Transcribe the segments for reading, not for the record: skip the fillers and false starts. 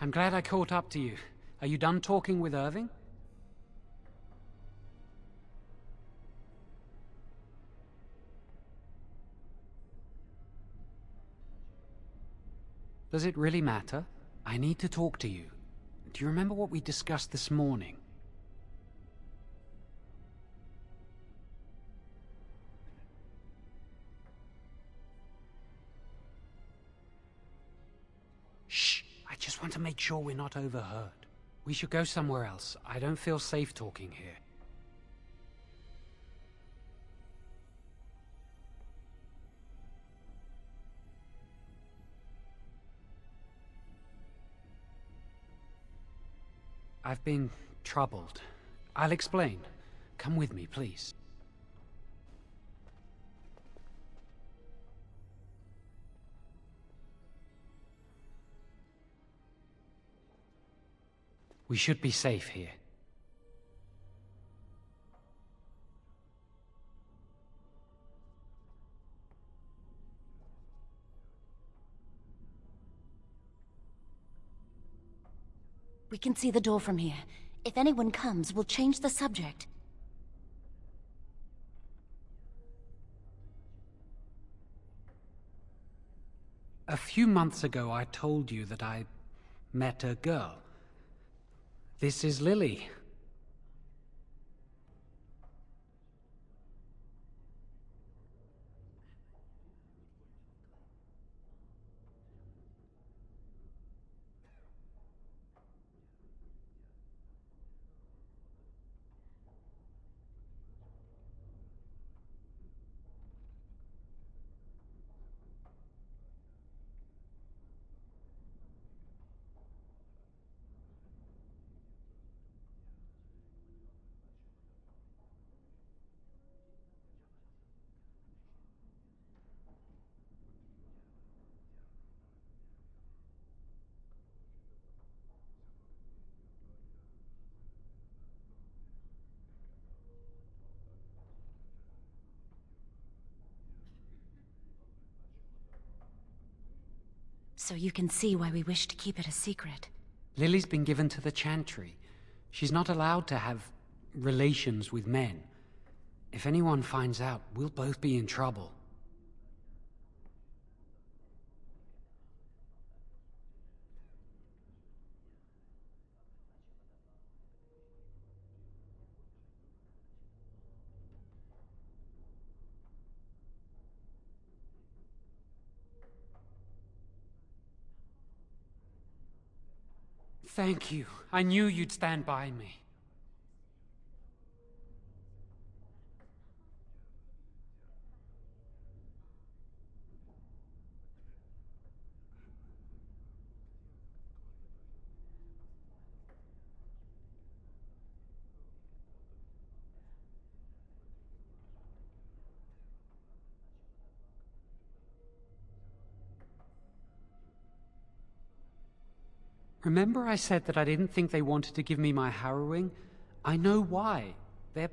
I'm glad I caught up to you. Are you done talking with Irving? Does it really matter? I need to talk to you. Do you remember what we discussed this morning? Shh! I just want to make sure we're not overheard. We should go somewhere else. I don't feel safe talking here. I've been troubled. I'll explain. Come with me, please. We should be safe here. We can see the door from here. If anyone comes, we'll change the subject. A few months ago, I told you that I met a girl. This is Lily. So you can see why we wish to keep it a secret. Lily's been given to the Chantry. She's not allowed to have relations with men. If anyone finds out, we'll both be in trouble. Thank you. I knew you'd stand by me. Remember I said that I didn't think they wanted to give me my harrowing? I know why. They're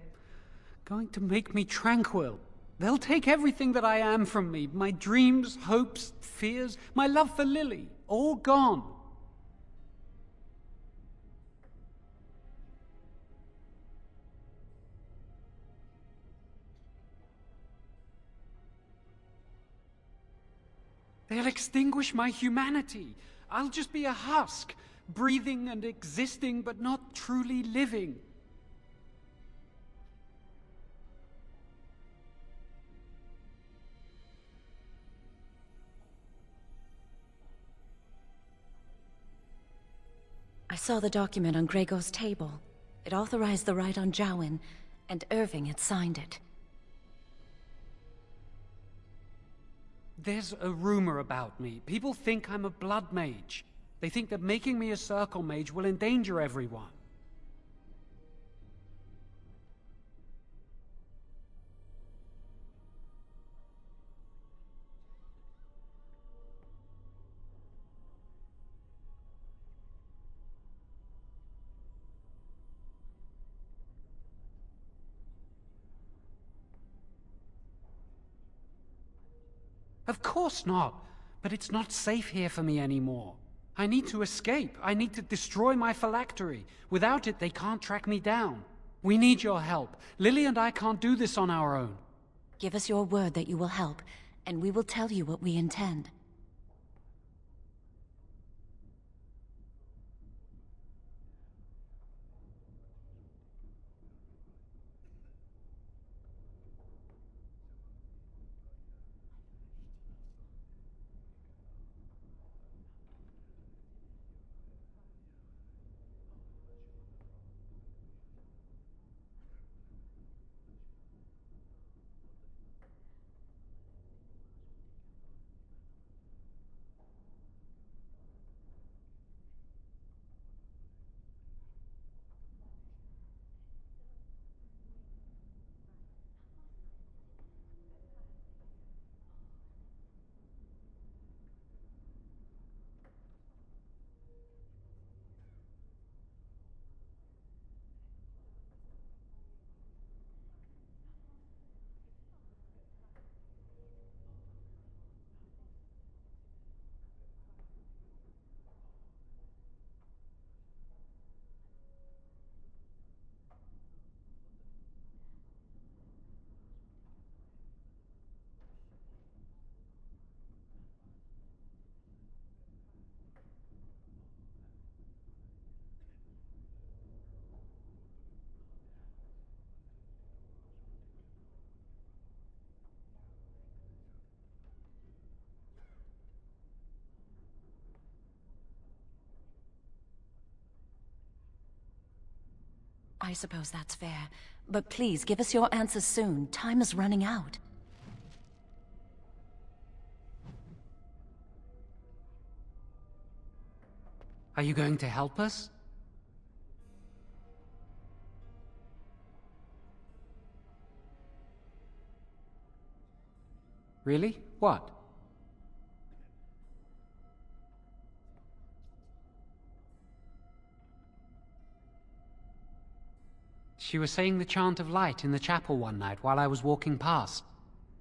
going to make me tranquil. They'll take everything that I am from me. My dreams, hopes, fears, my love for Lily. All gone. They'll extinguish my humanity. I'll just be a husk, breathing and existing, but not truly living. I saw the document on Gregor's table. It authorized the right on Jowen, and Irving had signed it. There's a rumor about me. People think I'm a blood mage. They think that making me a circle mage will endanger everyone. Of course not. But it's not safe here for me anymore. I need to escape. I need to destroy my phylactery. Without it, they can't track me down. We need your help. Lily and I can't do this on our own. Give us your word that you will help, and we will tell you what we intend. I suppose that's fair. But please, give us your answers soon. Time is running out. Are you going to help us? Really? What? She was saying the chant of light in the chapel one night while I was walking past.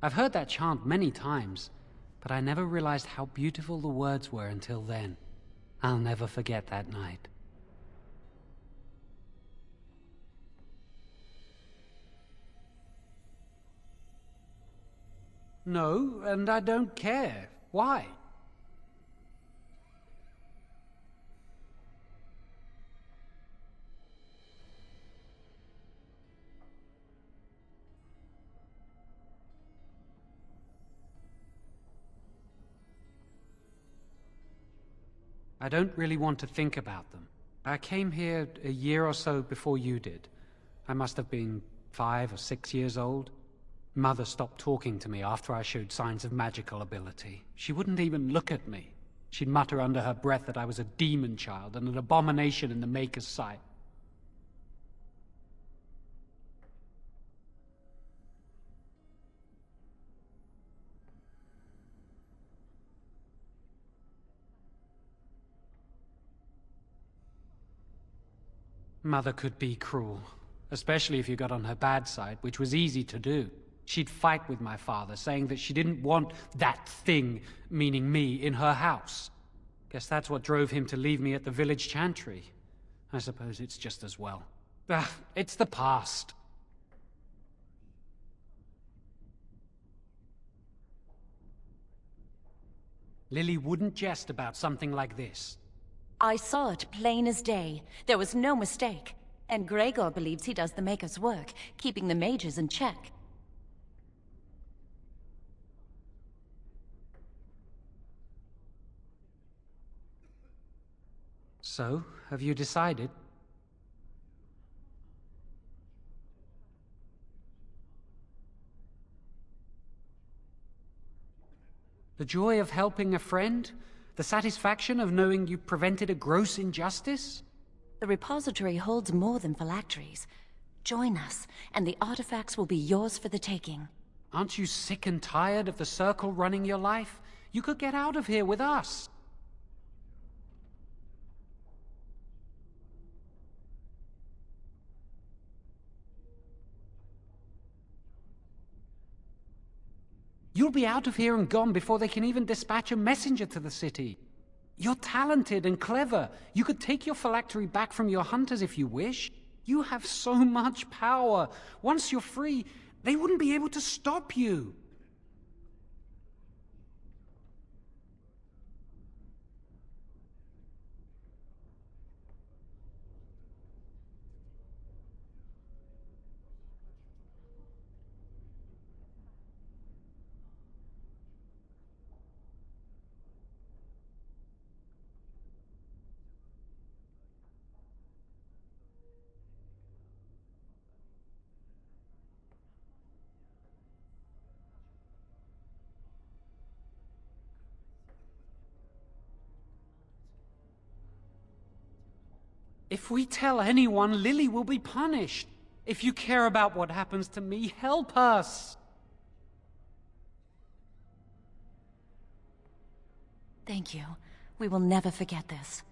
I've heard that chant many times, but I never realized how beautiful the words were until then. I'll never forget that night. No, and I don't care. Why? I don't really want to think about them. I came here a year or so before you did. I must have been 5 or 6 years old. Mother stopped talking to me after I showed signs of magical ability. She wouldn't even look at me. She'd mutter under her breath that I was a demon child and an abomination in the Maker's sight. Mother could be cruel, especially if you got on her bad side, which was easy to do. She'd fight with my father, saying that she didn't want that thing, meaning me, in her house. Guess that's what drove him to leave me at the village chantry. I suppose it's just as well. It's the past. Lily wouldn't jest about something like this. I saw it plain as day. There was no mistake. And Gregor believes he does the Maker's work, keeping the mages in check. So, have you decided? The joy of helping a friend? The satisfaction of knowing you prevented a gross injustice? The repository holds more than phylacteries. Join us, and the artifacts will be yours for the taking. Aren't you sick and tired of the Circle running your life? You could get out of here with us. You'll be out of here and gone before they can even dispatch a messenger to the city. You're talented and clever. You could take your phylactery back from your hunters if you wish. You have so much power. Once you're free, they wouldn't be able to stop you. If we tell anyone, Lily will be punished. If you care about what happens to me, help us. Thank you. We will never forget this.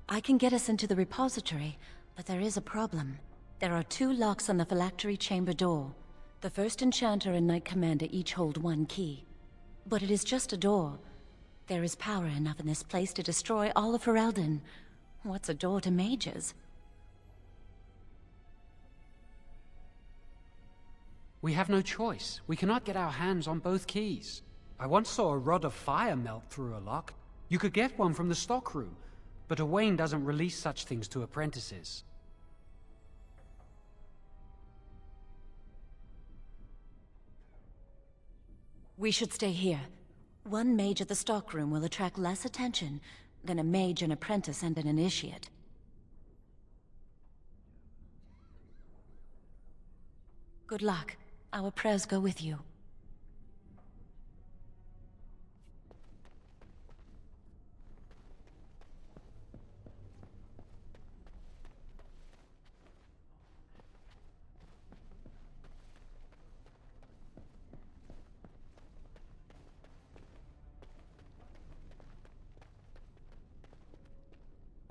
I can get us into the repository, but there is a problem. There are 2 locks on the phylactery chamber door. The First Enchanter and Knight Commander each hold 1 key. But it is just a door. There is power enough in this place to destroy all of Ferelden. What's a door to mages? We have no choice. We cannot get our hands on both keys. I once saw a rod of fire melt through a lock. You could get one from the stockroom, but Owain doesn't release such things to apprentices. We should stay here. 1 mage at the stockroom will attract less attention than a mage, an apprentice, and an initiate. Good luck. Our prayers go with you.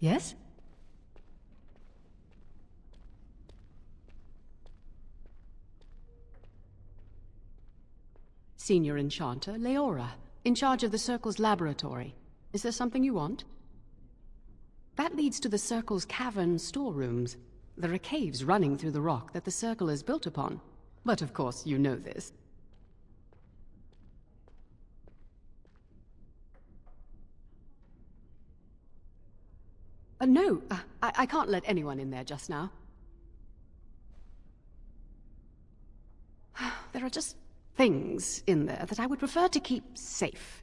Yes? Senior Enchanter, Leora, in charge of the Circle's laboratory. Is there something you want? That leads to the Circle's cavern storerooms. There are caves running through the rock that the Circle is built upon. But of course, you know this. No, I can't let anyone in there just now. There are just things in there that I would prefer to keep safe.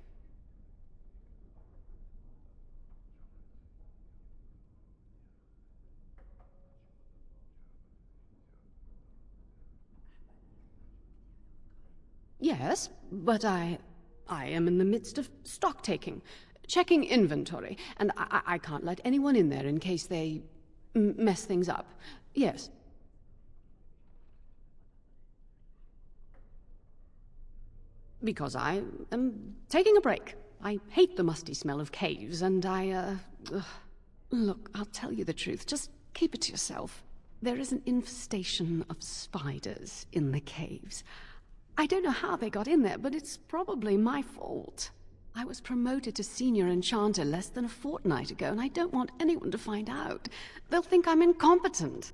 Yes, but I am in the midst of stock taking. Checking inventory, and I can't let anyone in there in case they mess things up. Yes. Because I am taking a break. I hate the musty smell of caves, and Look, I'll tell you the truth. Just keep it to yourself. There is an infestation of spiders in the caves. I don't know how they got in there, but it's probably my fault. I was promoted to Senior Enchanter less than a fortnight ago, and I don't want anyone to find out. They'll think I'm incompetent.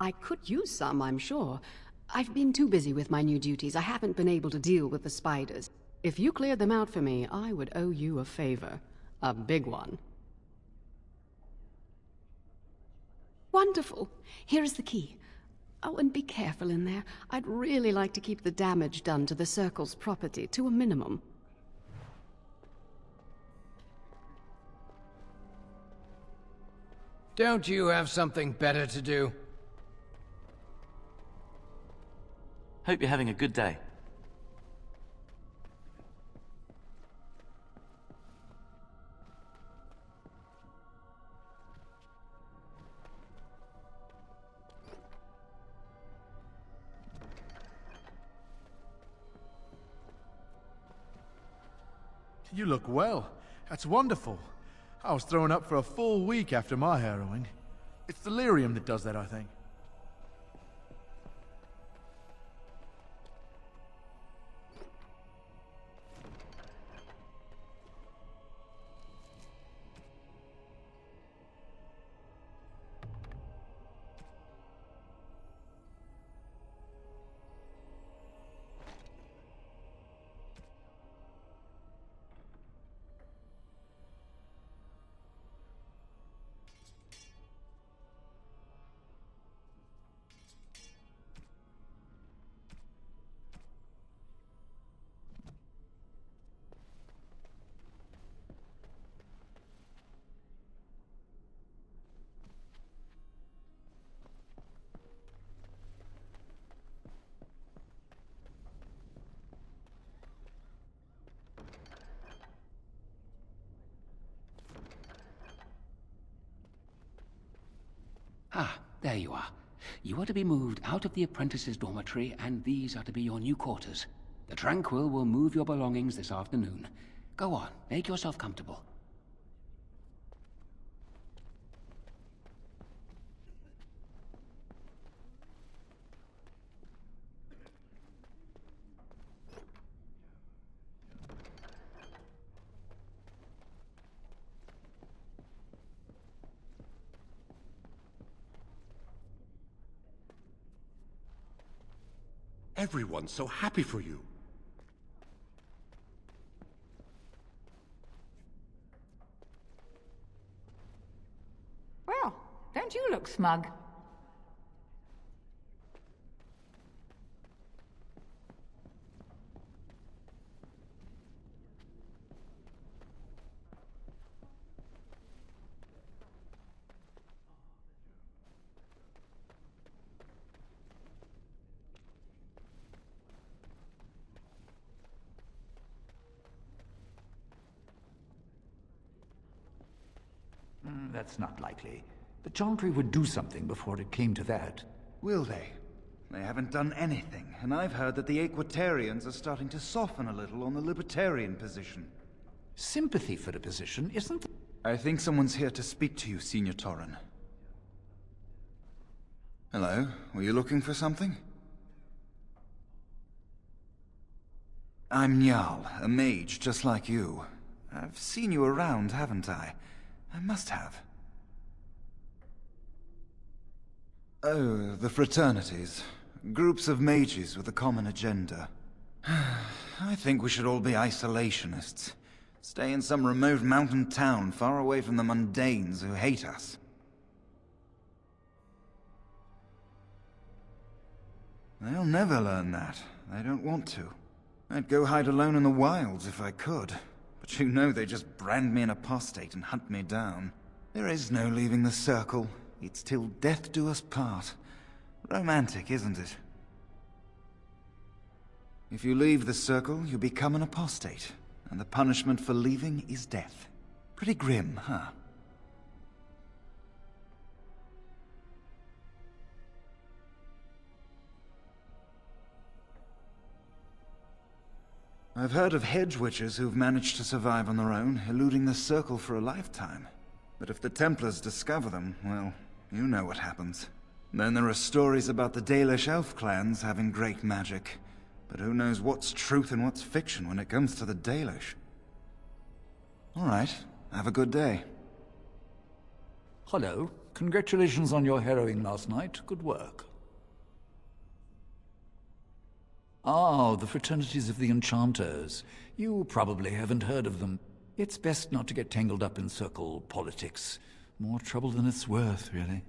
I could use some, I'm sure. I've been too busy with my new duties. I haven't been able to deal with the spiders. If you cleared them out for me, I would owe you a favor. A big one. Wonderful. Here is the key. Oh, and be careful in there. I'd really like to keep the damage done to the Circle's property to a minimum. Don't you have something better to do? Hope you're having a good day. You look well. That's wonderful. I was thrown up for a full week after my harrowing. It's delirium that does that, I think. Ah, there you are. You are to be moved out of the apprentices' dormitory, and these are to be your new quarters. The Tranquil will move your belongings this afternoon. Go on, make yourself comfortable. Everyone's so happy for you. Well, don't you look smug? That's not likely. The Chantry would do something before it came to that. Will they? They haven't done anything, and I've heard that the Equitarians are starting to soften a little on the Libertarian position. Sympathy for the position isn't... I think someone's here to speak to you, Senior Torren. Hello, were you looking for something? I'm Njal, a mage just like you. I've seen you around, haven't I? I must have. Oh, the fraternities. Groups of mages with a common agenda. I think we should all be isolationists. Stay in some remote mountain town far away from the mundanes who hate us. They'll never learn that. They don't want to. I'd go hide alone in the wilds if I could. But you know they just brand me an apostate and hunt me down. There is no leaving the circle. It's till death do us part. Romantic, isn't it? If you leave the circle, you become an apostate. And the punishment for leaving is death. Pretty grim, huh? I've heard of hedge witches who've managed to survive on their own, eluding the circle for a lifetime. But if the Templars discover them, well, you know what happens. Then there are stories about the Dalish elf clans having great magic. But who knows what's truth and what's fiction when it comes to the Dalish? Alright, have a good day. Hello. Congratulations on your harrowing last night. Good work. Ah, the fraternities of the Enchanters. You probably haven't heard of them. It's best not to get tangled up in circle politics. More trouble than it's worth, really.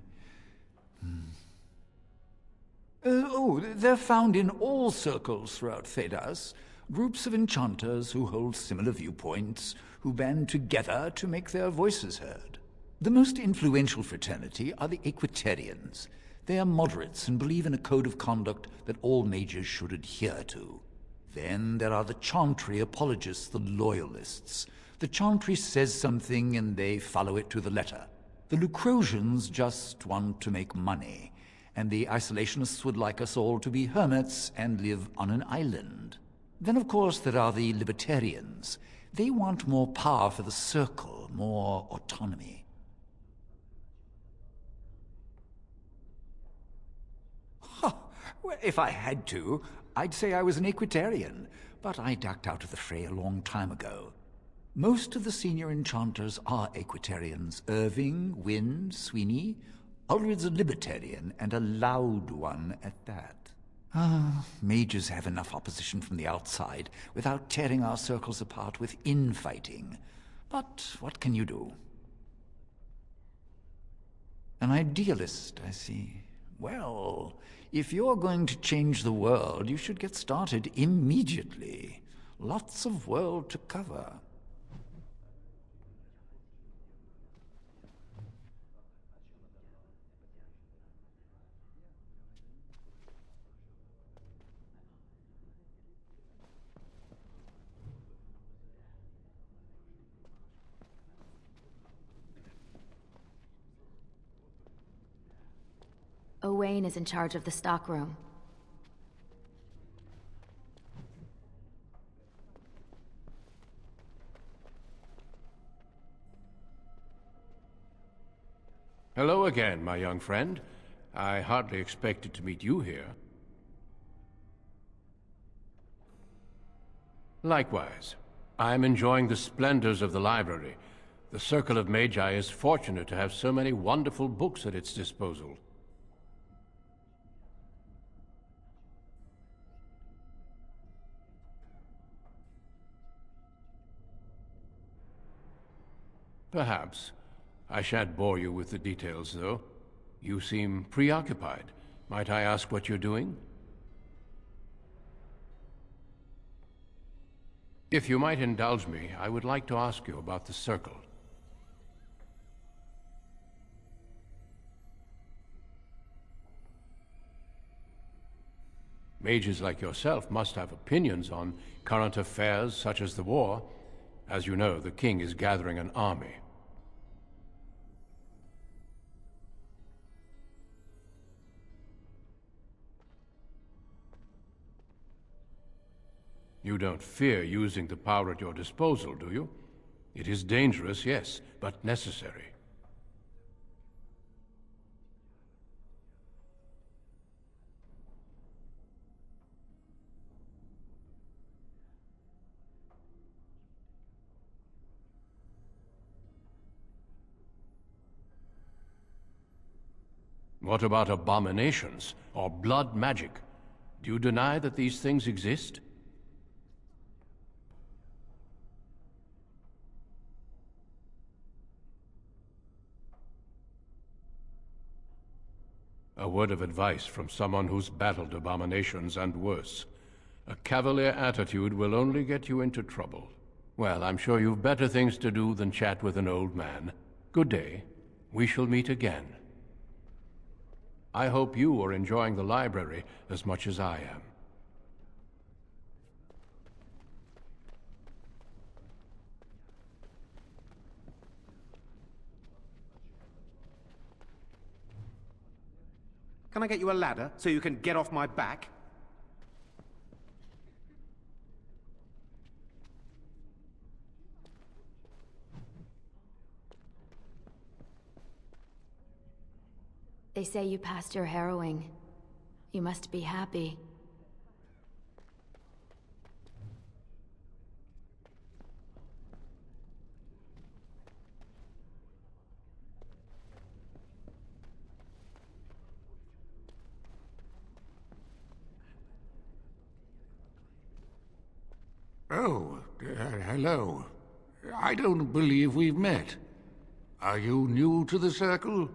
They're found in all circles throughout Thedas. Groups of enchanters who hold similar viewpoints, who band together to make their voices heard. The most influential fraternity are the Equitarians. They are moderates and believe in a code of conduct that all mages should adhere to. Then there are the Chantry apologists, the Loyalists. The Chantry says something and they follow it to the letter. The Lucrosians just want to make money, and the Isolationists would like us all to be hermits and live on an island. Then of course there are the Libertarians. They want more power for the Circle, more autonomy. Huh. Well, if I had to, I'd say I was an Equitarian, but I ducked out of the fray a long time ago. Most of the senior enchanters are Equitarians. Irving, Wynne, Sweeney. Ulrid's a Libertarian, and a loud one at that. Mages have enough opposition from the outside without tearing our circles apart with infighting. But what can you do? An idealist, I see. Well, if you're going to change the world, you should get started immediately. Lots of world to cover. Owain is in charge of the stockroom. Hello again, my young friend. I hardly expected to meet you here. Likewise. I'm enjoying the splendors of the library. The Circle of Magi is fortunate to have so many wonderful books at its disposal. Perhaps. I shan't bore you with the details, though. You seem preoccupied. Might I ask what you're doing? If you might indulge me, I would like to ask you about the Circle. Mages like yourself must have opinions on current affairs such as the war. As you know, the king is gathering an army. You don't fear using the power at your disposal, do you? It is dangerous, yes, but necessary. What about abominations or blood magic? Do you deny that these things exist? A word of advice from someone who's battled abominations and worse. A cavalier attitude will only get you into trouble. Well, I'm sure you've better things to do than chat with an old man. Good day. We shall meet again. I hope you are enjoying the library as much as I am. Can I get you a ladder so you can get off my back? They say you passed your harrowing. You must be happy. Oh, hello. I don't believe we've met. Are you new to the Circle?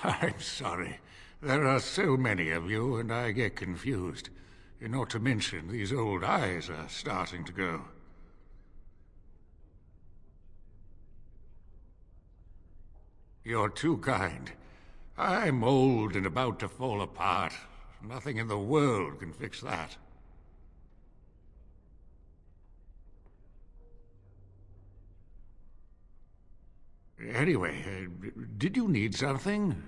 I'm sorry. There are so many of you, and I get confused. Not to mention, these old eyes are starting to go. You're too kind. I'm old and about to fall apart. Nothing in the world can fix that. Anyway, did you need something?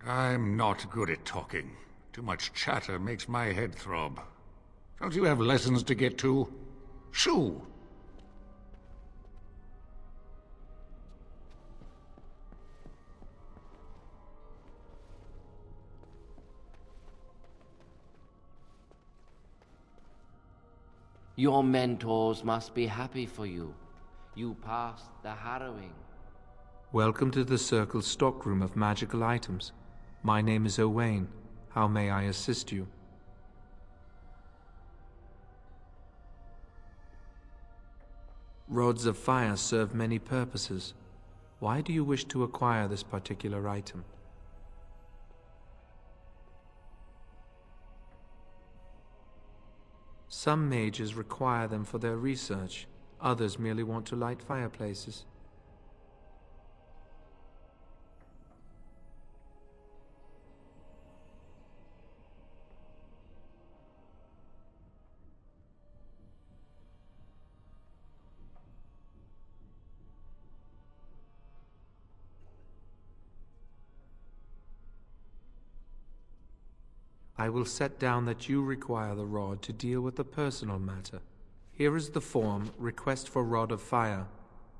I'm not good at talking. Too much chatter makes my head throb. Don't you have lessons to get to? Shoo! Your mentors must be happy for you. You passed the harrowing. Welcome to the Circle's stockroom of magical items. My name is Owain. How may I assist you? Rods of fire serve many purposes. Why do you wish to acquire this particular item? Some mages require them for their research. Others merely want to light fireplaces. I will set down that you require the rod to deal with a personal matter. Here is the form, Request for Rod of Fire.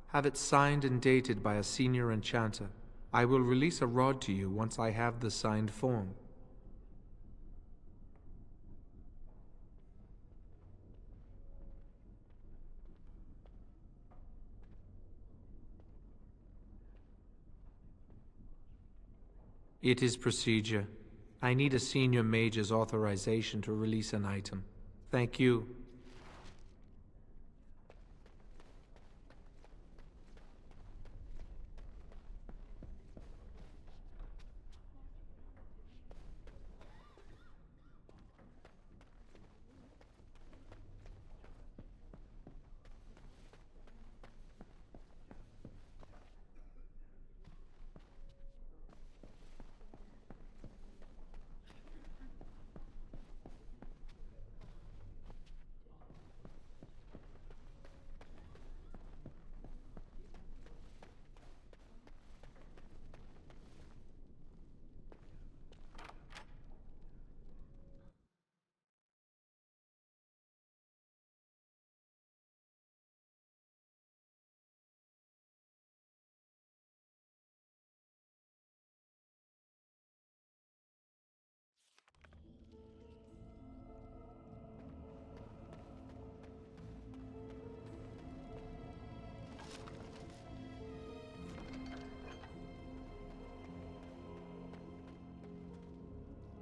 Have it signed and dated by a senior enchanter. I will release a rod to you once I have the signed form. It is procedure. I need a senior mage's authorization to release an item. Thank you.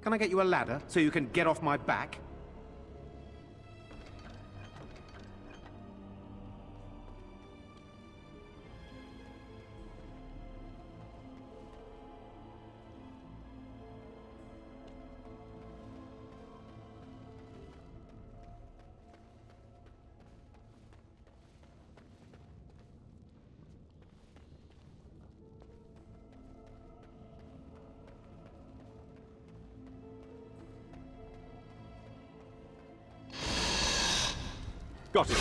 Can I get you a ladder so you can get off my back? Got it.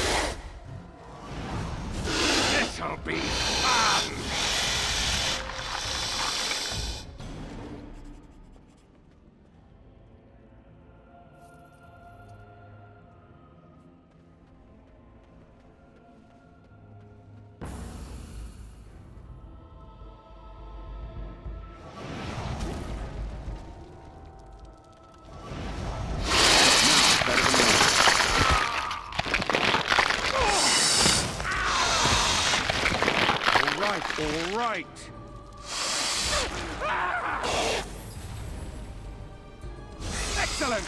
This'll be fun! All right. Excellent!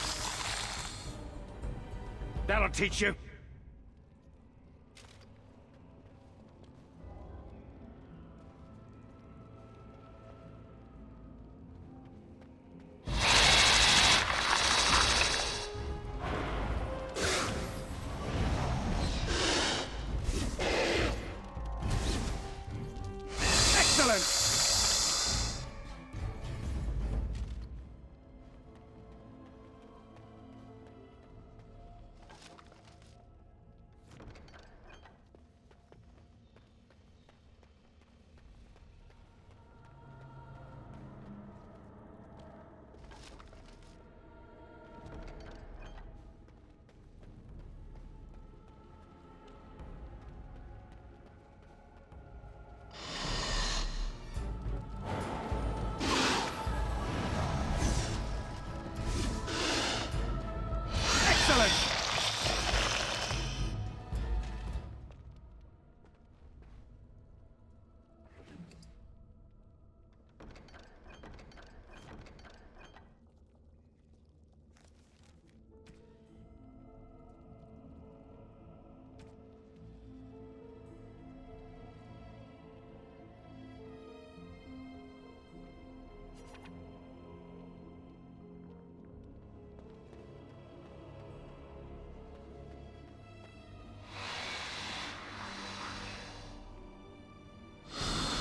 That'll teach you.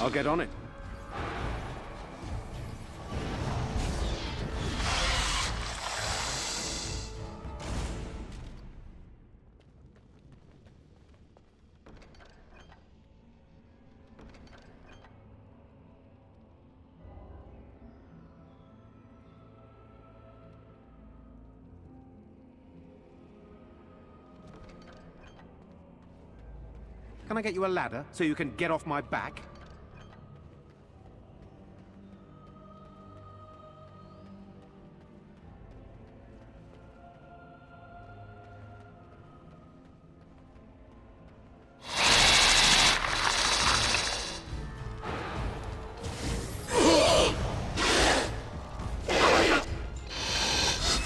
I'll get on it. Can I get you a ladder so you can get off my back?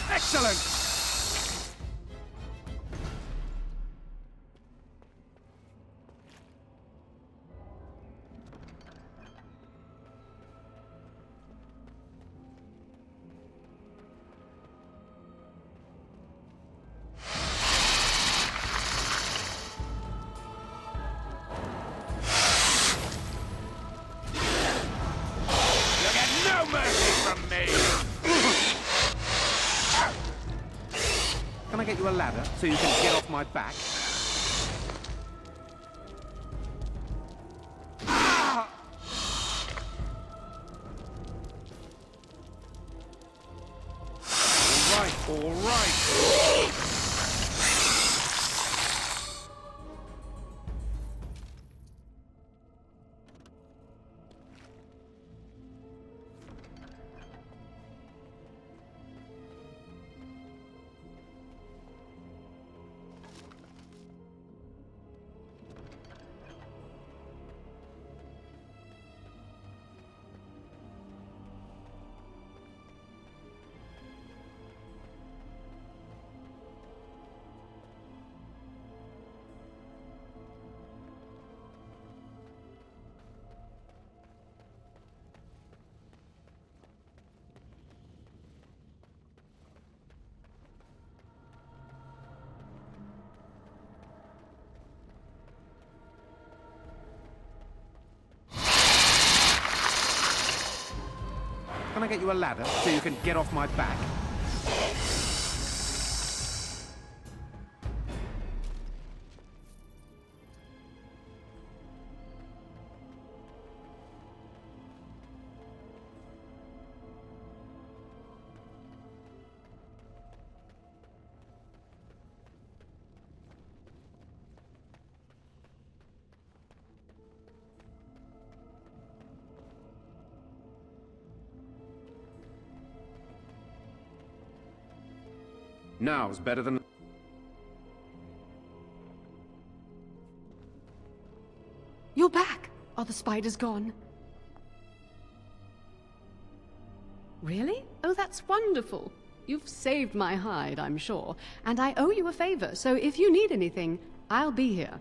Excellent! Can I get you a ladder so you can get off my back? All right. Can I get you a ladder so you can get off my back? Now's better than... You're back! Are the spiders gone? Really? Oh, that's wonderful. You've saved my hide, I'm sure. And I owe you a favor, so if you need anything, I'll be here.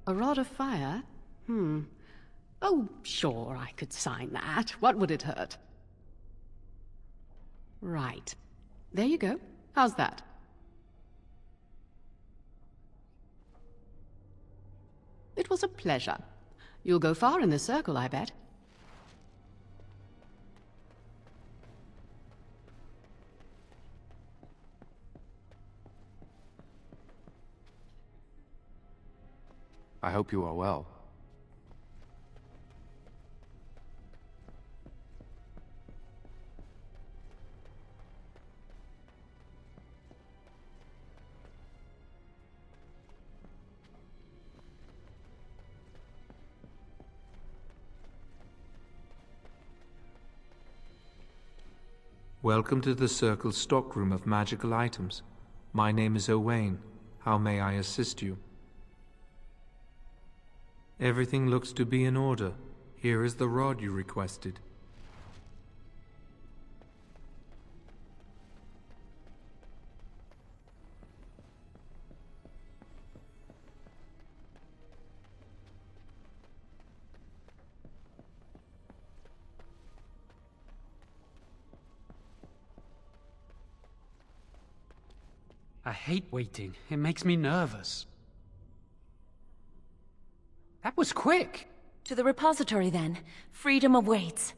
A rod of fire? Oh, sure, I could sign that. What would it hurt? Right. There you go. How's that? It was a pleasure. You'll go far in the circle, I bet. I hope you are well. Welcome to the Circle's stockroom of magical items. My name is Owain. How may I assist you? Everything looks to be in order. Here is the rod you requested. I hate waiting. It makes me nervous. That was quick! To the repository, then. Freedom awaits.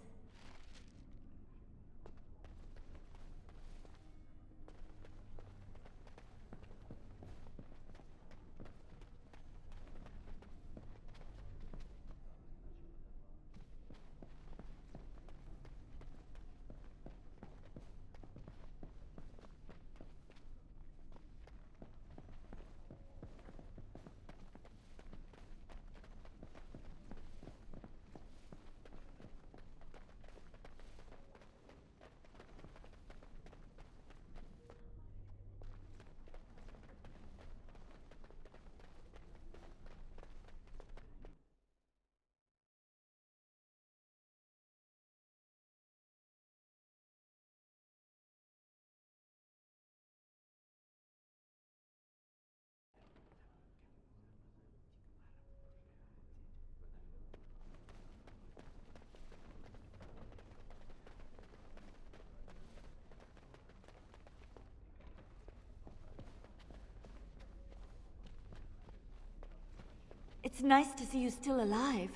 It's nice to see you still alive.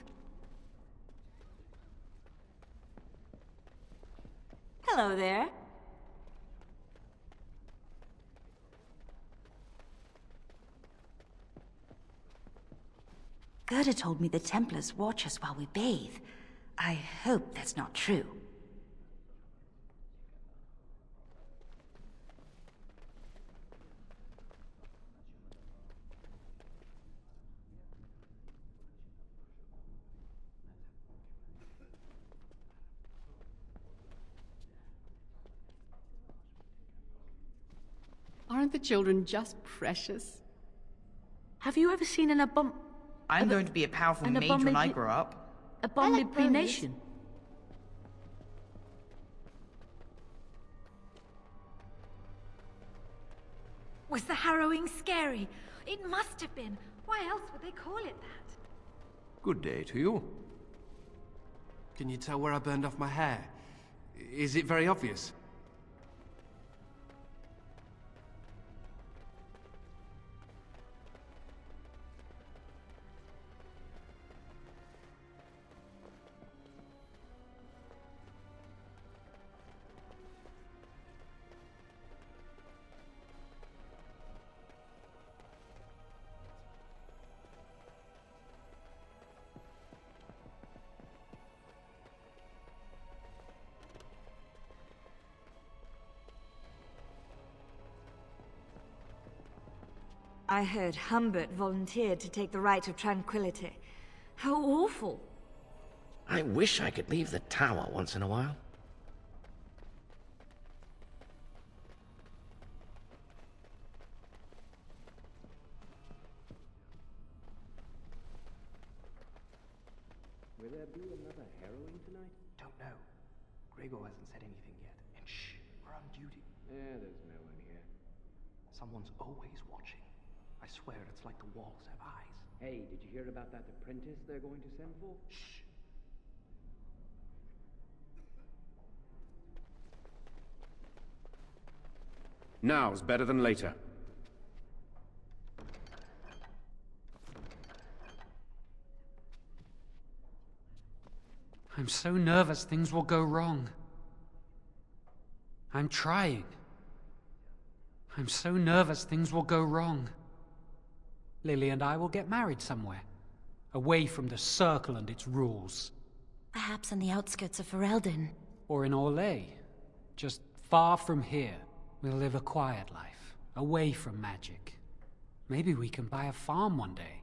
Hello there. Gerda told me the Templars watch us while we bathe. I hope that's not true. Aren't the children just precious? Have you ever seen an I'm going to be a powerful mage when I grow up. Abomination? Was the harrowing scary? It must have been. Why else would they call it that? Good day to you. Can you tell where I burned off my hair? Is it very obvious? I heard Humbert volunteered to take the Rite of Tranquility. How awful. I wish I could leave the tower once in a while. Will there be another harrowing tonight? Don't know. Gregor hasn't said anything yet. And shh, we're on duty. Yeah, there's no one here. Someone's always watching. I swear it's like the walls have eyes. Hey, did you hear about that apprentice they're going to send for? Shh. Now's better than later. I'm so nervous things will go wrong. I'm trying. I'm so nervous things will go wrong. Lily and I will get married somewhere, away from the Circle and its rules. Perhaps on the outskirts of Ferelden. Or in Orlais, just far from here. We'll live a quiet life, away from magic. Maybe we can buy a farm one day.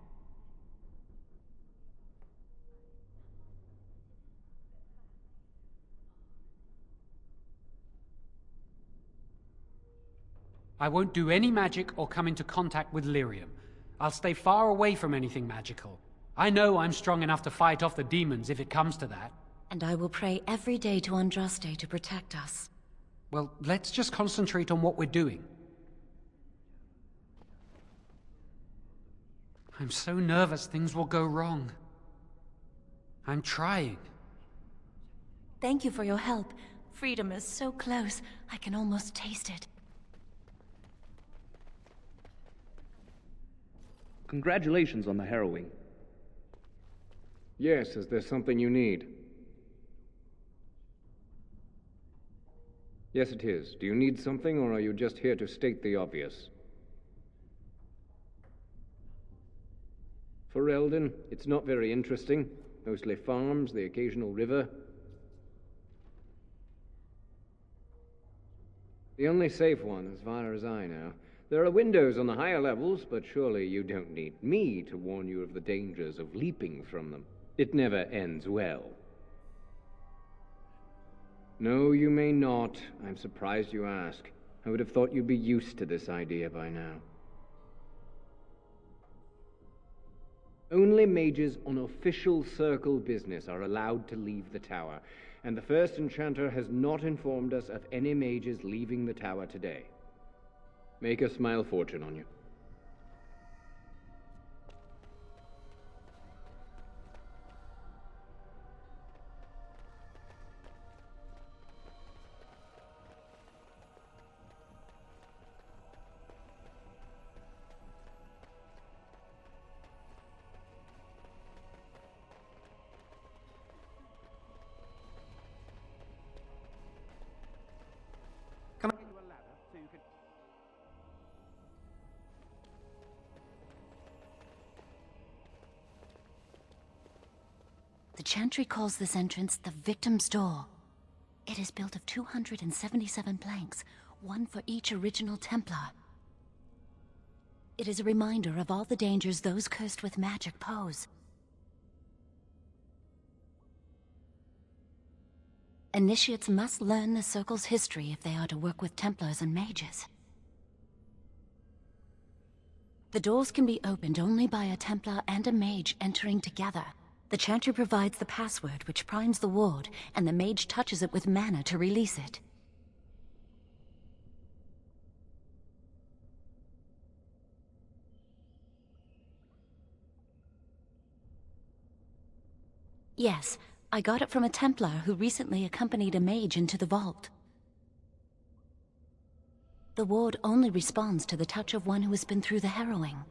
I won't do any magic or come into contact with lyrium. I'll stay far away from anything magical. I know I'm strong enough to fight off the demons if it comes to that. And I will pray every day to Andraste to protect us. Well, let's just concentrate on what we're doing. I'm so nervous things will go wrong. I'm trying. Thank you for your help. Freedom is so close, I can almost taste it. Congratulations on the harrowing. Yes, is there something you need? Yes, it is. Do you need something, or are you just here to state the obvious? For Eldon, it's not very interesting. Mostly farms, the occasional river. The only safe one, as far as I know. There are windows on the higher levels, but surely you don't need me to warn you of the dangers of leaping from them. It never ends well. No, you may not. I'm surprised you ask. I would have thought you'd be used to this idea by now. Only mages on official circle business are allowed to leave the tower, and the first enchanter has not informed us of any mages leaving the tower today. Make a smile fortune on you. The Chantry calls this entrance the Victim's Door. It is built of 277 planks, one for each original Templar. It is a reminder of all the dangers those cursed with magic pose. Initiates must learn the Circle's history if they are to work with Templars and mages. The doors can be opened only by a Templar and a mage entering together. The Chantry provides the password, which primes the ward, and the mage touches it with mana to release it. Yes, I got it from a Templar who recently accompanied a mage into the vault. The ward only responds to the touch of one who has been through the harrowing.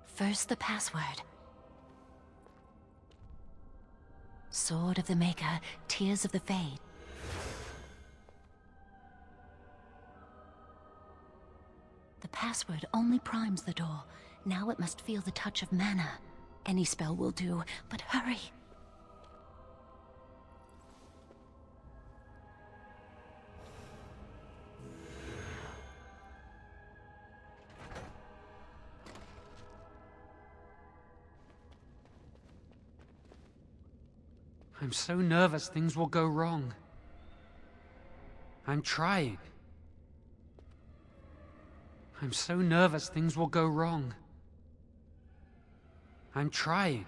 First, the password. Sword of the Maker, Tears of the Fade. The password only primes the door. Now it must feel the touch of mana. Any spell will do, but hurry! I'm so nervous things will go wrong. I'm trying. I'm so nervous things will go wrong. I'm trying.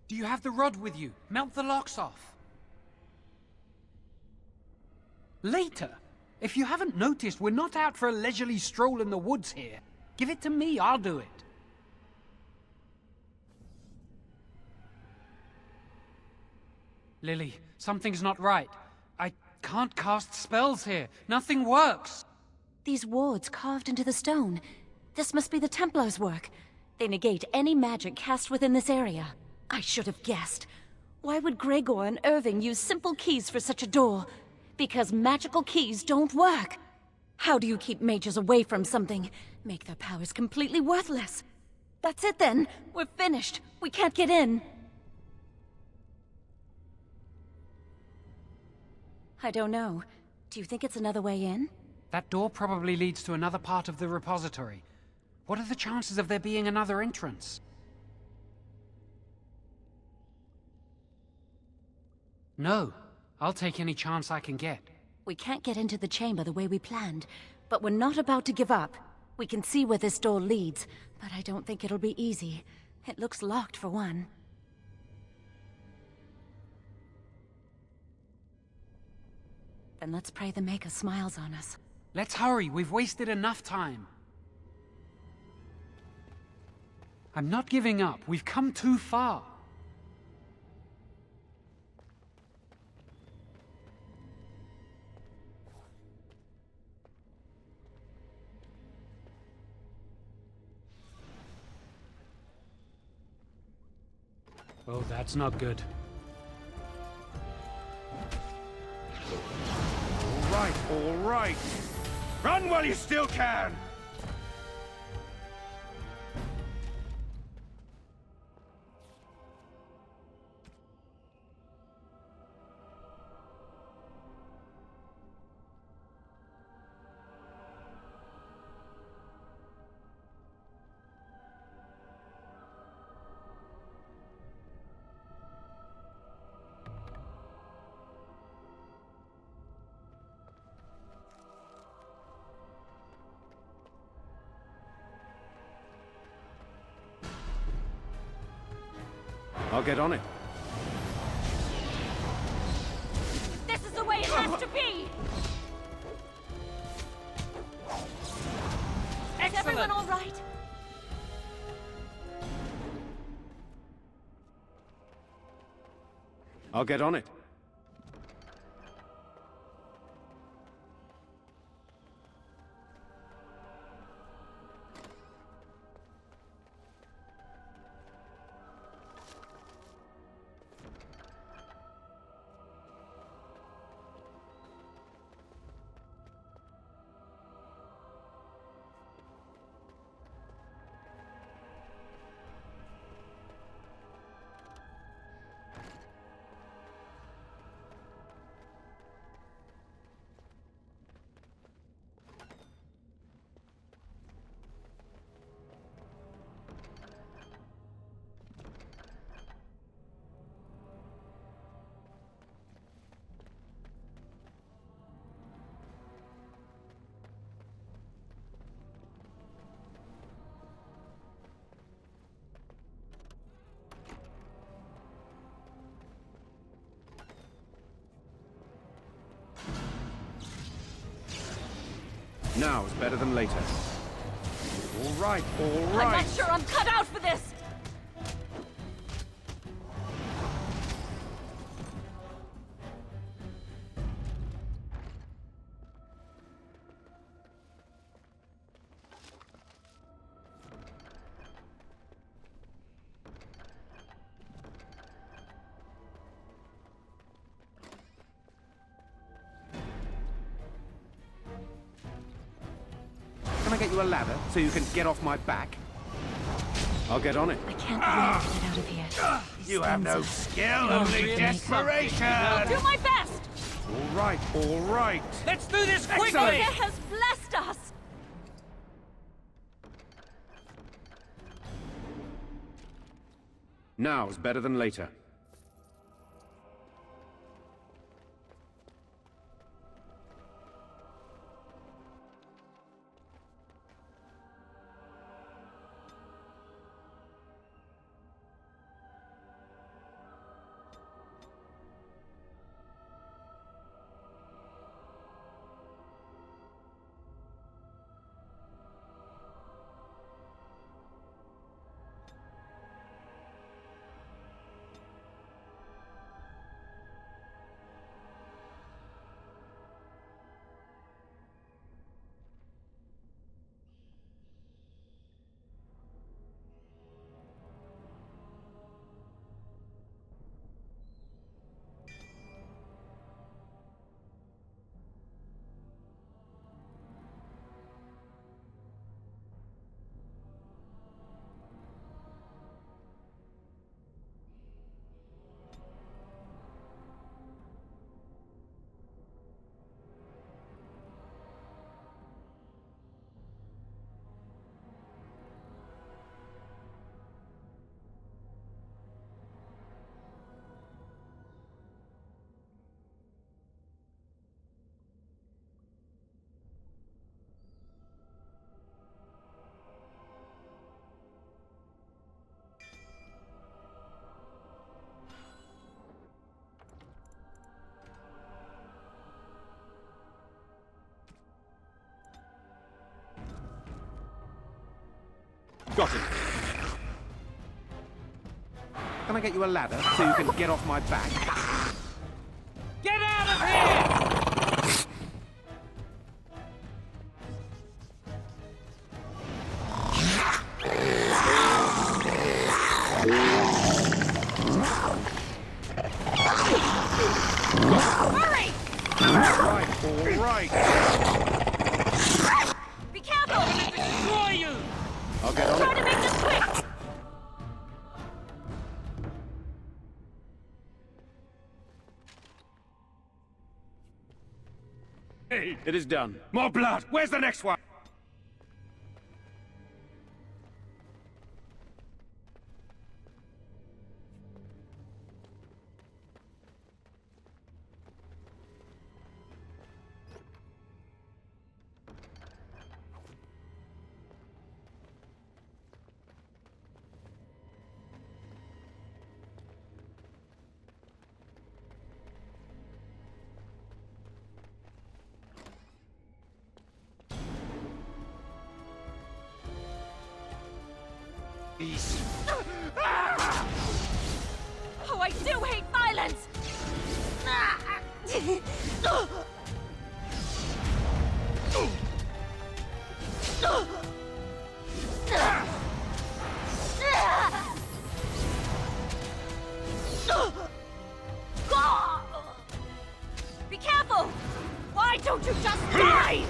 Do you have the rod with you? Melt the locks off. Later. If you haven't noticed, we're not out for a leisurely stroll in the woods here. Give it to me, I'll do it. Lily, something's not right. I can't cast spells here. Nothing works. These wards carved into the stone. This must be the Templars' work. They negate any magic cast within this area. I should have guessed. Why would Gregor and Irving use simple keys for such a door? Because magical keys don't work. How do you keep mages away from something? Make their powers completely worthless. That's it then. We're finished. We can't get in. I don't know. Do you think it's another way in? That door probably leads to another part of the repository. What are the chances of there being another entrance? No. I'll take any chance I can get. We can't get into the chamber the way we planned, but we're not about to give up. We can see where this door leads, but I don't think it'll be easy. It looks locked for one. Then let's pray the Maker smiles on us. Let's hurry, we've wasted enough time. I'm not giving up, we've come too far. Oh, that's not good. All right. Run while you still can! I'll get on it. This is the way it has to be! Is everyone all right? I'll get on it. Now is better than later. All right. I'm not sure I'm cut out for this! Can I get you a ladder so you can get off my back? I'll get on it. I can't wait to get out of here. You have no skill, only desperation! I'll do my best! All right. Let's do this quickly! God has blessed us! Now is better than later. Got it. Can I get you a ladder so you can get off my back? Get out of here! strike! Be careful! I'm gonna destroy you! I'll get on Try it. to make this quick! Hey, it is done. More blood! Where's the next one? Oh, I do hate violence! Be careful! Why don't you just die?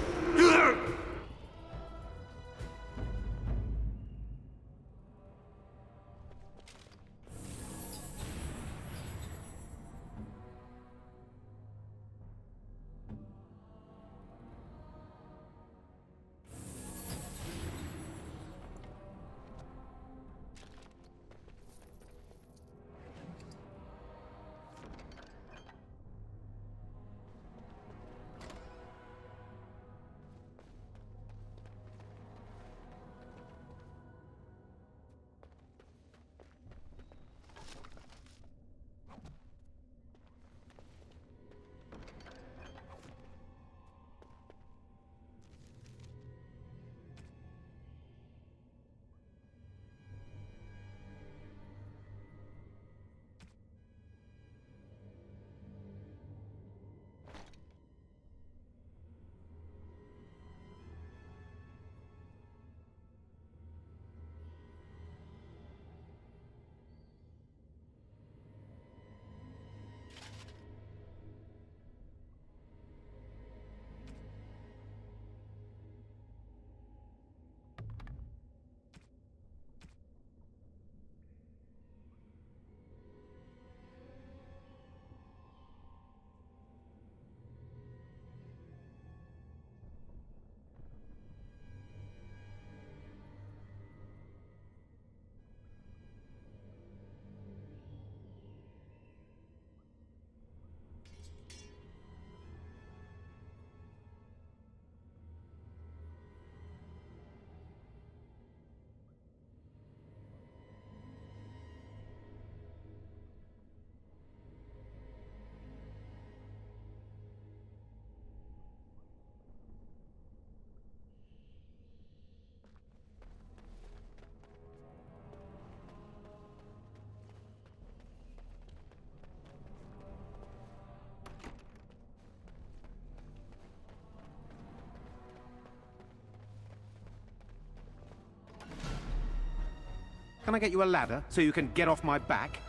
Can I get you a ladder so you can get off my back?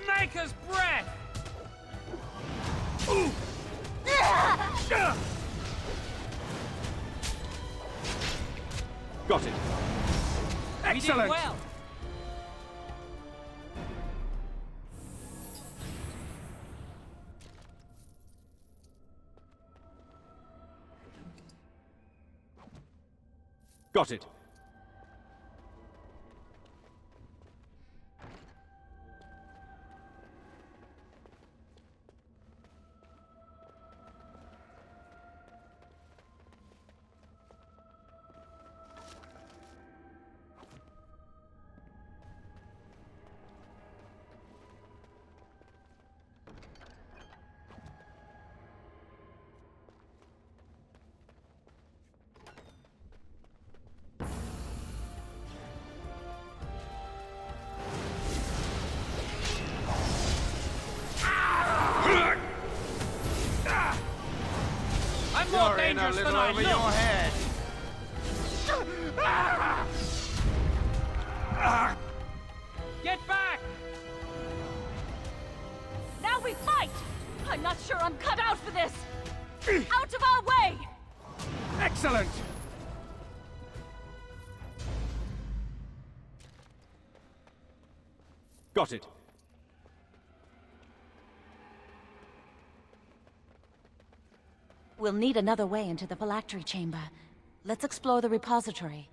Maker's breath! Got it. Excellent! Well. Got it. I'm more dangerous than I over look. your head. Get back! Now we fight! I'm not sure I'm cut out for this! Out of our way! Excellent! Got it. We'll need another way into the phylactery chamber. Let's explore the repository.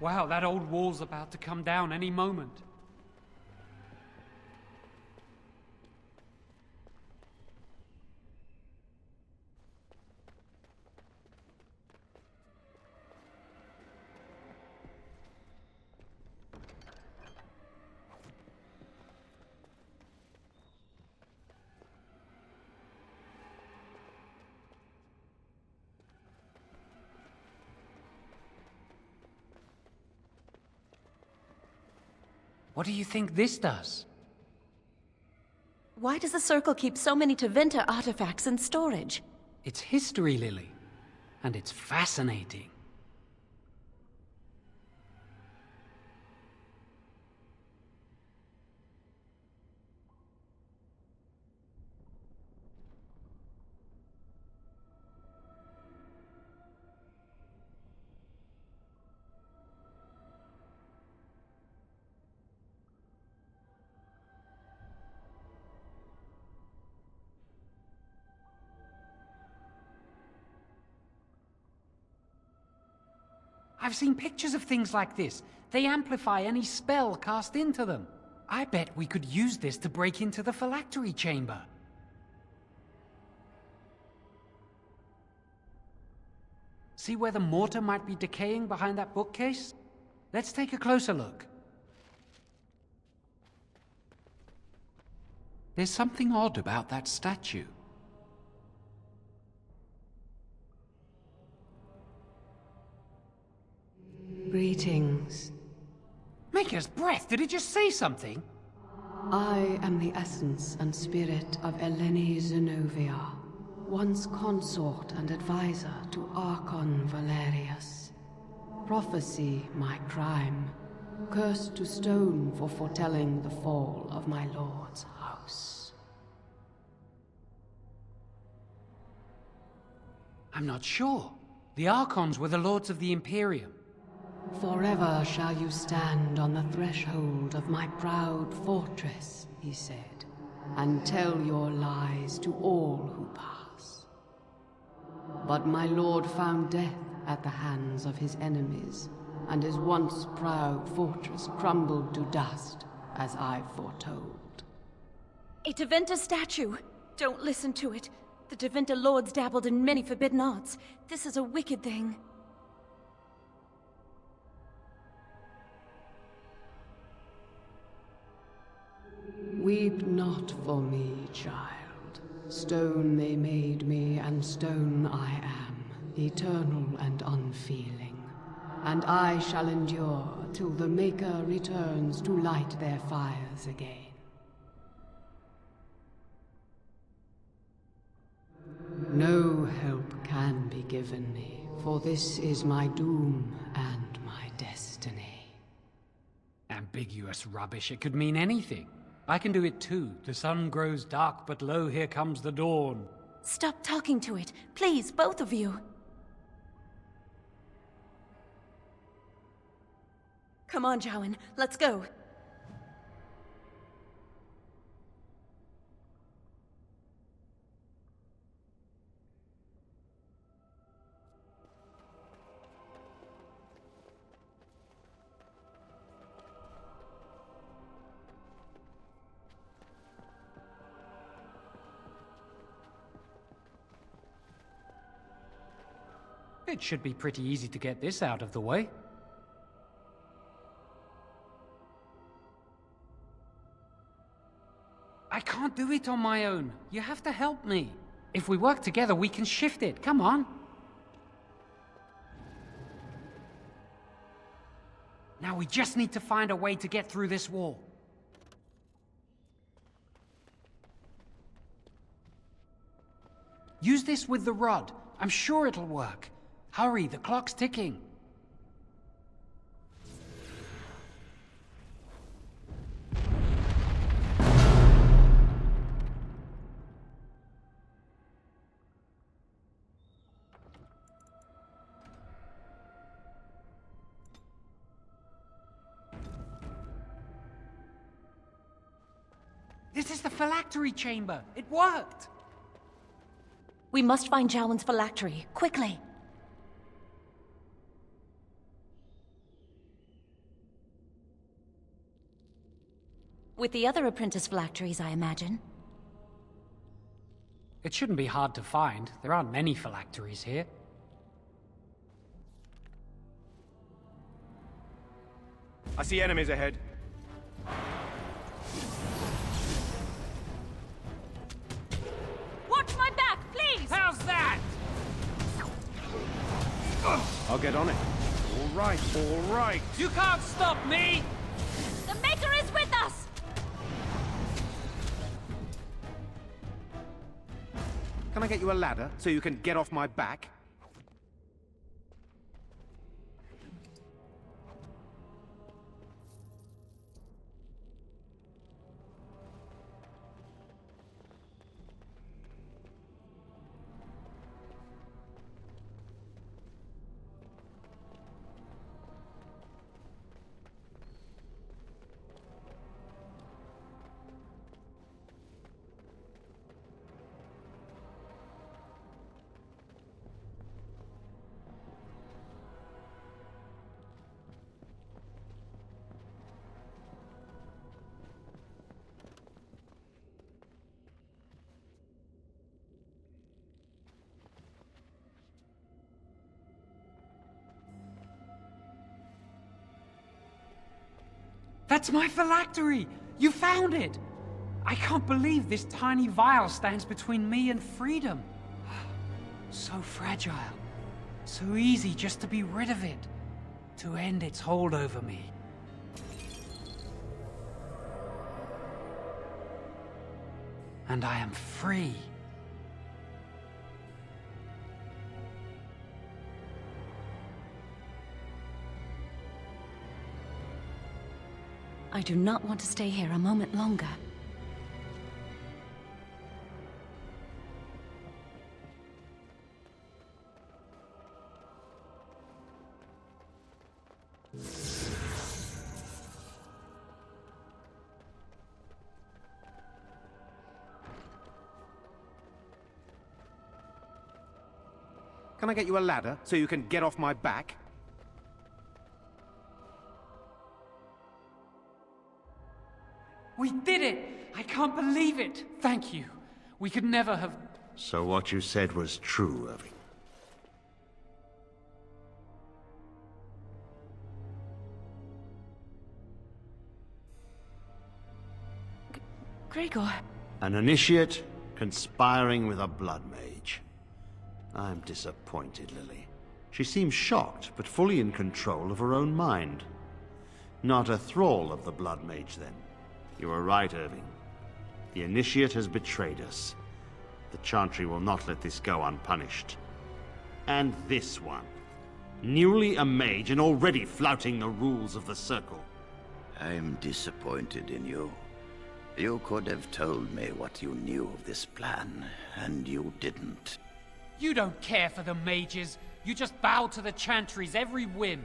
Wow, that old wall's about to come down any moment. What do you think this does? Why does the Circle keep so many Tevinter artifacts in storage? It's history, Lily. And it's fascinating. I've seen pictures of things like this. They amplify any spell cast into them. I bet we could use this to break into the phylactery chamber. See where the mortar might be decaying behind that bookcase? Let's take a closer look. There's something odd about that statue. Greetings. Maker's breath, did it just say something? I am the essence and spirit of Eleni Zenobia, once consort and advisor to Archon Valerius. Prophecy my crime, cursed to stone for foretelling the fall of my lord's house. I'm not sure. The Archons were the lords of the Imperium. Forever shall you stand on the threshold of my proud fortress, he said, and tell your lies to all who pass. But my lord found death at the hands of his enemies, and his once proud fortress crumbled to dust, as I foretold. A Tevinter statue! Don't listen to it. The Tevinter lords dabbled in many forbidden arts. This is a wicked thing. Weep not for me, child. Stone they made me, and stone I am, eternal and unfeeling. And I shall endure till the Maker returns to light their fires again. No help can be given me, for this is my doom and my destiny. Ambiguous rubbish, it could mean anything. I can do it too. The sun grows dark, but lo, here comes the dawn. Stop talking to it. Please, both of you. Come on, Jowan. Let's go. It should be pretty easy to get this out of the way. I can't do it on my own. You have to help me. If we work together, we can shift it. Come on. Now we just need to find a way to get through this wall. Use this with the rod. I'm sure it'll work. Hurry, the clock's ticking. This is the phylactery chamber. It worked. We must find Jowen's phylactery, quickly. With the other apprentice phylacteries, I imagine. It shouldn't be hard to find. There aren't many phylacteries here. I see enemies ahead. Watch my back, please! How's that? I'll get on it. All right, all right. You can't stop me! The Maker is with us! Can I get you a ladder so you can get off my back? That's my phylactery! You found it! I can't believe this tiny vial stands between me and freedom. So fragile. So easy just to be rid of it. To end its hold over me. And I am free. I do not want to stay here a moment longer. Can I get you a ladder so you can get off my back? We did it! I can't believe it! Thank you. We could never have... So what you said was true, Irving. Gregor. An initiate conspiring with a blood mage. I'm disappointed, Lily. She seems shocked, but fully in control of her own mind. Not a thrall of the blood mage, then. You are right, Irving. The initiate has betrayed us. The Chantry will not let this go unpunished. And this one. Newly a mage and already flouting the rules of the Circle. I'm disappointed in you. You could have told me what you knew of this plan, and you didn't. You don't care for the mages. You just bow to the Chantry's every whim.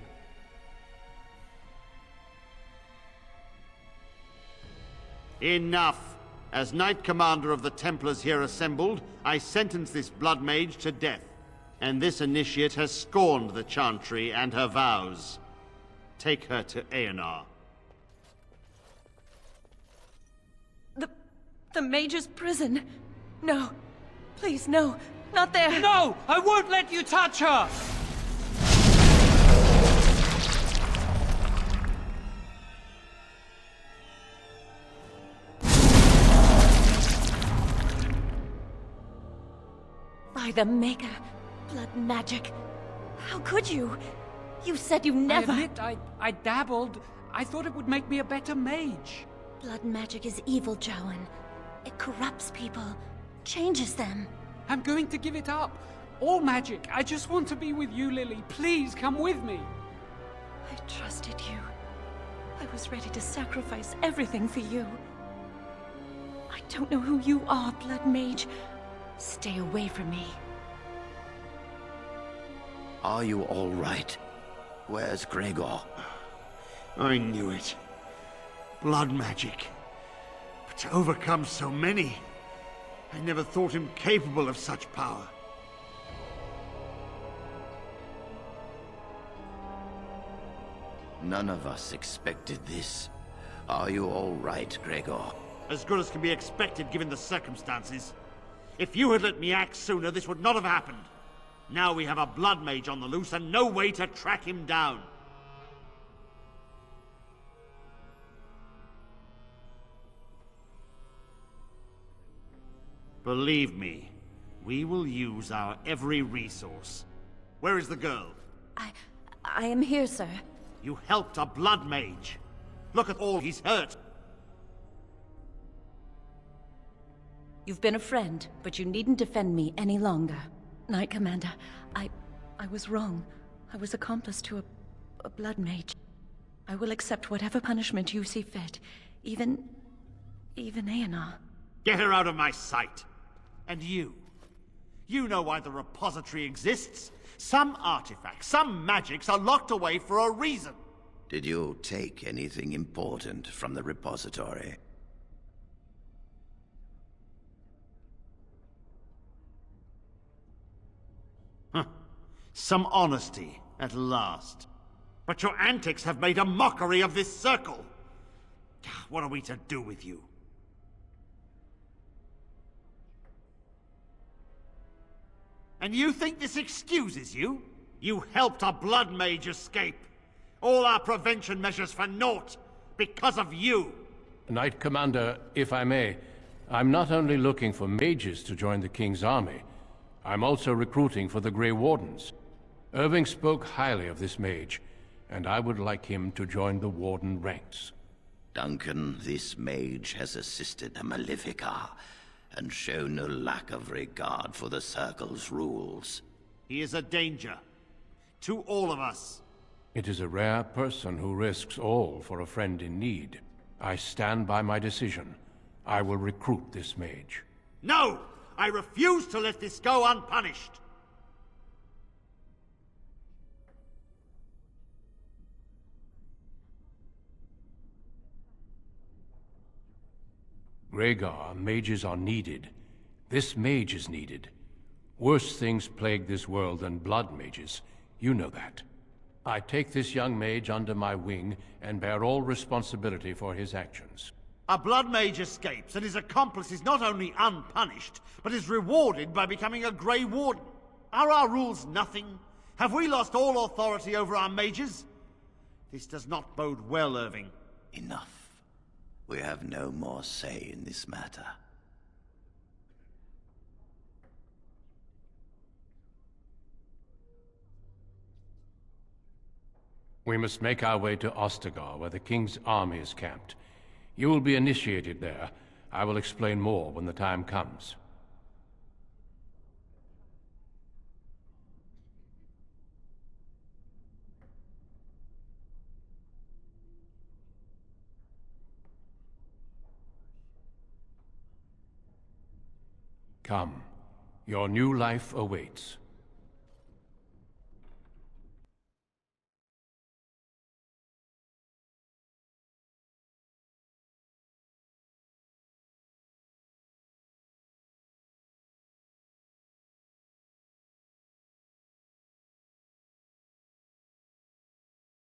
Enough! As Knight Commander of the Templars here assembled, I sentence this blood mage to death. And this initiate has scorned the Chantry and her vows. Take her to Aenar. The Mage's prison. No. Please, no. Not there. No! I won't let you touch her! By the Maker. Blood magic. How could you? You said you never... I admit, I dabbled. I thought it would make me a better mage. Blood magic is evil, Jowen. It corrupts people, changes them. I'm going to give it up. All magic. I just want to be with you, Lily. Please come with me. I trusted you. I was ready to sacrifice everything for you. I don't know who you are, Blood Mage. Stay away from me. Are you all right? Where's Gregor? I knew it. Blood magic. But to overcome so many, I never thought him capable of such power. None of us expected this. Are you all right, Gregor? As good as can be expected given the circumstances. If you had let me act sooner, this would not have happened. Now we have a blood mage on the loose and no way to track him down. Believe me, we will use our every resource. Where is the girl? I am here, sir. You helped a blood mage. Look at all he's hurt. You've been a friend, but you needn't defend me any longer. Knight Commander, I was wrong. I was accomplice to a blood mage. I will accept whatever punishment you see fit. Even Aenar. Get her out of my sight. And you know why the repository exists? Some artifacts, some magics are locked away for a reason. Did you take anything important from the repository? Some honesty, at last. But your antics have made a mockery of this circle. What are we to do with you? And you think this excuses you? You helped a blood mage escape. All our prevention measures for naught, because of you. Knight Commander, if I may, I'm not only looking for mages to join the King's army, I'm also recruiting for the Grey Wardens. Irving spoke highly of this mage, and I would like him to join the Warden ranks. Duncan, this mage has assisted the Malefica, and shown no lack of regard for the Circle's rules. He is a danger. To all of us. It is a rare person who risks all for a friend in need. I stand by my decision. I will recruit this mage. No! I refuse to let this go unpunished! Rhaegar, mages are needed. This mage is needed. Worse things plague this world than blood mages. You know that. I take this young mage under my wing and bear all responsibility for his actions. A blood mage escapes, and his accomplice is not only unpunished, but is rewarded by becoming a Grey Warden. Are our rules nothing? Have we lost all authority over our mages? This does not bode well, Irving. Enough. We have no more say in this matter. We must make our way to Ostagar, where the King's army is camped. You will be initiated there. I will explain more when the time comes. Come. Your new life awaits.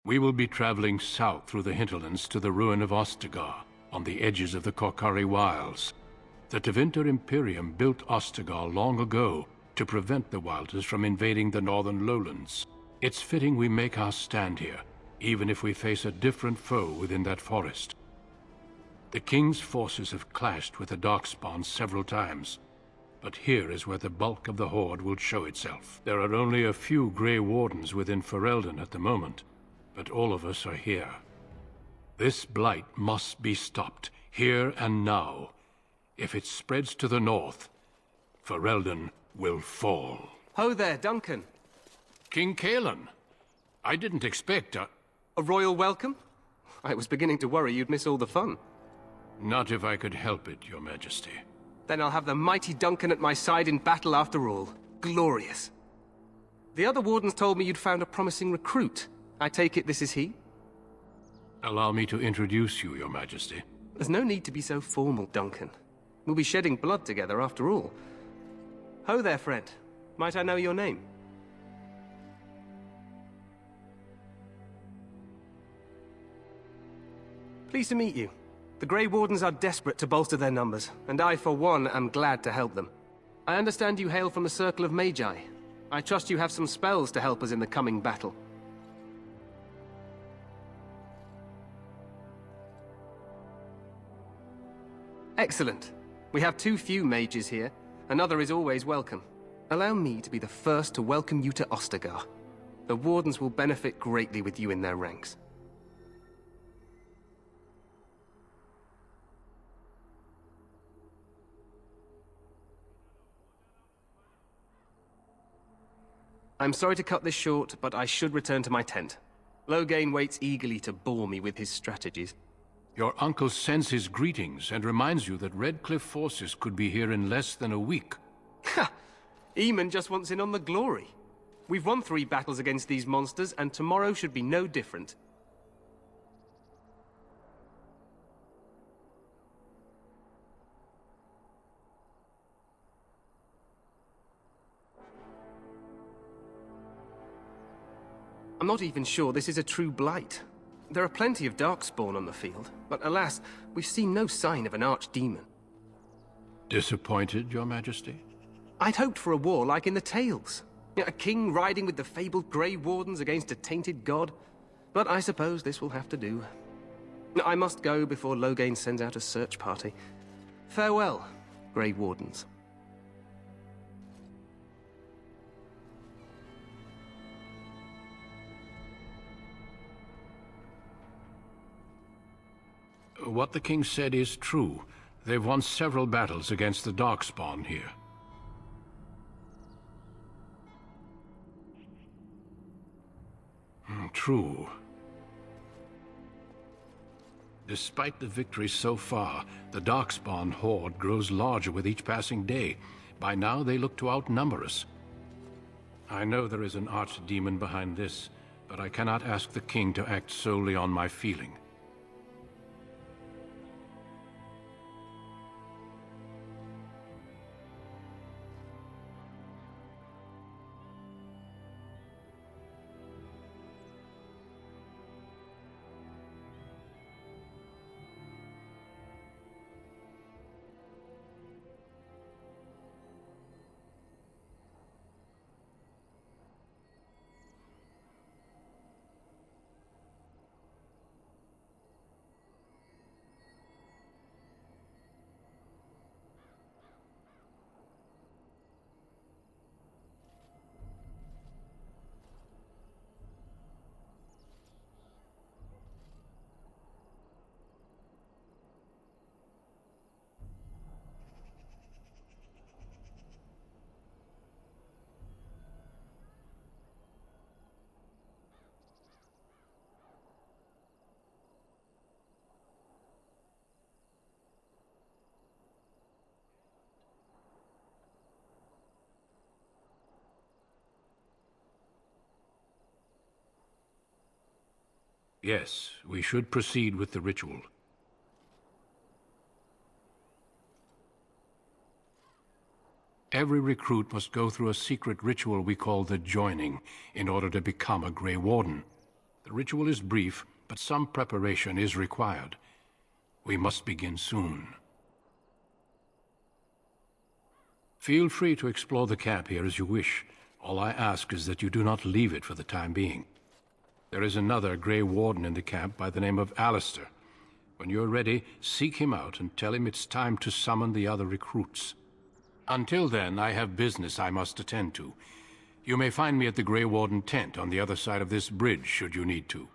We will be traveling south through the hinterlands to the ruin of Ostagar, on the edges of the Korkari Wilds. The Tevinter Imperium built Ostagar long ago to prevent the Wilders from invading the northern lowlands. It's fitting we make our stand here, even if we face a different foe within that forest. The King's forces have clashed with the Darkspawn several times, but here is where the bulk of the Horde will show itself. There are only a few Grey Wardens within Ferelden at the moment, but all of us are here. This blight must be stopped, here and now. If it spreads to the north, Ferelden will fall. Ho there, Duncan. King Kalen. I didn't expect a royal welcome? I was beginning to worry you'd miss all the fun. Not if I could help it, Your Majesty. Then I'll have the mighty Duncan at my side in battle after all. Glorious. The other wardens told me you'd found a promising recruit. I take it this is he? Allow me to introduce you, Your Majesty. There's no need to be so formal, Duncan. We'll be shedding blood together after all. Ho there, friend. Might I know your name? Pleased to meet you. The Grey Wardens are desperate to bolster their numbers, and I, for one, am glad to help them. I understand you hail from the Circle of Magi. I trust you have some spells to help us in the coming battle. Excellent. We have too few mages here. Another is always welcome. Allow me to be the first to welcome you to Ostagar. The Wardens will benefit greatly with you in their ranks. I'm sorry to cut this short, but I should return to my tent. Loghain waits eagerly to bore me with his strategies. Your uncle sends his greetings and reminds you that Redcliffe forces could be here in less than a week. Ha! Eamon just wants in on the glory. We've won 3 battles against these monsters, and tomorrow should be no different. I'm not even sure this is a true blight. There are plenty of Darkspawn on the field, but alas, we've seen no sign of an archdemon. Disappointed, Your Majesty? I'd hoped for a war like in the tales. A king riding with the fabled Grey Wardens against a tainted god. But I suppose this will have to do. I must go before Loghain sends out a search party. Farewell, Grey Wardens. What the king said is true. They've won several battles against the Darkspawn here. True. Despite the victories so far, the Darkspawn horde grows larger with each passing day. By now, they look to outnumber us. I know there is an archdemon behind this, but I cannot ask the king to act solely on my feeling. Yes, we should proceed with the ritual. Every recruit must go through a secret ritual we call the Joining in order to become a Grey Warden. The ritual is brief, but some preparation is required. We must begin soon. Feel free to explore the camp here as you wish. All I ask is that you do not leave it for the time being. There is another Grey Warden in the camp by the name of Alistair. When you're ready, seek him out and tell him it's time to summon the other recruits. Until then, I have business I must attend to. You may find me at the Grey Warden tent on the other side of this bridge, should you need to.